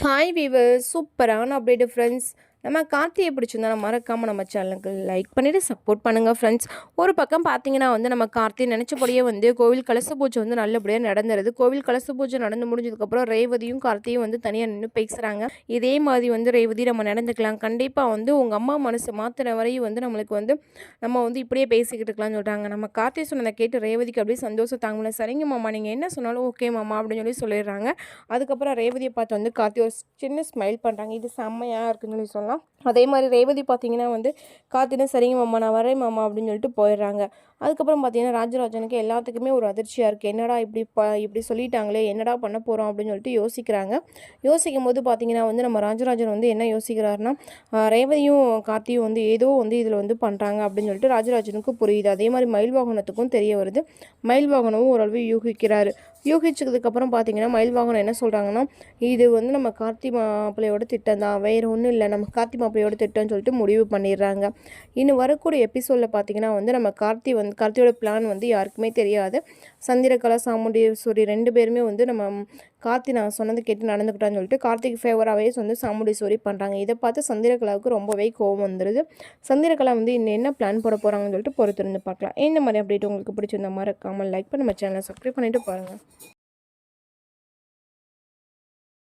Hi viewer சூப்பரான update friends. நம்ம கார்த்தியை பிடிச்சிருந்தா மறக்காமல் நம்ம சேனலுக்கு லைக் பண்ணிவிட்டு சப்போர்ட் பண்ணுங்கள் ஃப்ரெண்ட்ஸ். ஒரு பக்கம் பார்த்தீங்கன்னா நம்ம கார்த்தி நினச்சபடியே கோவில் கலச பூஜை நல்லபடியாக நடந்துருது. கோவில் கலச பூஜை நடந்து முடிஞ்சதுக்கப்புறம் ரேவதியும் கார்த்தியும் தனியாக நின்று பேசுகிறாங்க. இதே மாதிரி ரேவதி நம்ம நடந்துக்கலாம், கண்டிப்பாக உங்கள் அம்மா மனசு மாத்திர வரையும் நம்மளுக்கு நம்ம இப்படியே பேசிக்கிட்டு இருக்கலாம்னு சொல்கிறாங்க. நம்ம கார்த்தி சொன்னதை கேட்டு ரேவதிக்கு அப்படியே சந்தோஷம் தாங்கல. சரிங்க மாமா, நீங்கள் என்ன சொன்னாலும் ஓகே மாமா அப்படின்னு சொல்லிடுறாங்க. அதுக்கப்புறம் ரேவதியை பார்த்து கார்த்தி ஒரு சின்ன ஸ்மைல் பண்ணுறாங்க. இது செம்மையாக இருக்குன்னு சொல்லலாம். அதே மாதிரி ரேவதி பார்த்தீங்கன்னா காத்தினா சரிங்க மாமா நான் வரேன் மாமா அப்படின்னு சொல்லிட்டு போயிடுறாங்க. அதுக்கப்புறம் பார்த்தீங்கன்னா ராஜராஜனுக்கு எல்லாத்துக்குமே ஒரு அதிர்ச்சியாக இருக்குது. என்னடா இப்படி சொல்லிட்டாங்களே, என்னடா பண்ண போகிறோம் அப்படின்னு சொல்லிட்டு யோசிக்கிறாங்க. யோசிக்கும் போது பார்த்தீங்கன்னா நம்ம ராஜராஜன் என்ன யோசிக்கிறாருன்னா, ரேவதியும் கார்த்தியும் ஏதோ இதில் பண்ணுறாங்க அப்படின்னு சொல்லிட்டு ராஜராஜனுக்கு புரியுது. அதே மாதிரி மயில் வாகனத்துக்கும் தெரிய வருது. மயில் வாகனமும் ஓரளவு யூகிக்கிறாரு. யூகிச்சதுக்கப்புறம் பார்த்தீங்கன்னா மயில் வாகனம் என்ன சொல்கிறாங்கன்னா, இது நம்ம கார்த்தி மாப்பிள்ளையோட திட்டம் தான், வேறு ஒன்றும் இல்லை, நம்ம கார்த்தி மாப்பிள்ளையோட திட்டம்னு சொல்லிட்டு முடிவு பண்ணிடுறாங்க. இன்னும் வரக்கூடிய எபிசோடில் பார்த்தீங்கன்னா நம்ம கார்த்தியோட பிளான் யாருக்குமே தெரியாது. சந்திரகலா சாமுண்டீஸ்வரி 2 பேருமே நம்ம கார்த்தி நான் சொன்னது கேட்டு நடந்துக்கிட்டான்னு சொல்லிட்டு கார்த்திக் ஃபேவராகவே சாமுண்டீஸ்வரி பண்ணுறாங்க. இதை பார்த்து சந்திரகலாவுக்கு ரொம்பவே கோவம் வந்துடுது. சந்திரகலா இன்னும் என்ன பிளான் போட போகிறாங்கன்னு சொல்லிட்டு பொறுத்திருந்து பார்க்கலாம். இந்த மாதிரி அப்டேட் உங்களுக்கு பிடிச்சிருந்த மறக்காமல் லைக் பண்ணி நம்ம சேனலை சப்ஸ்கிரைப் பண்ணிவிட்டு பாருங்கள்.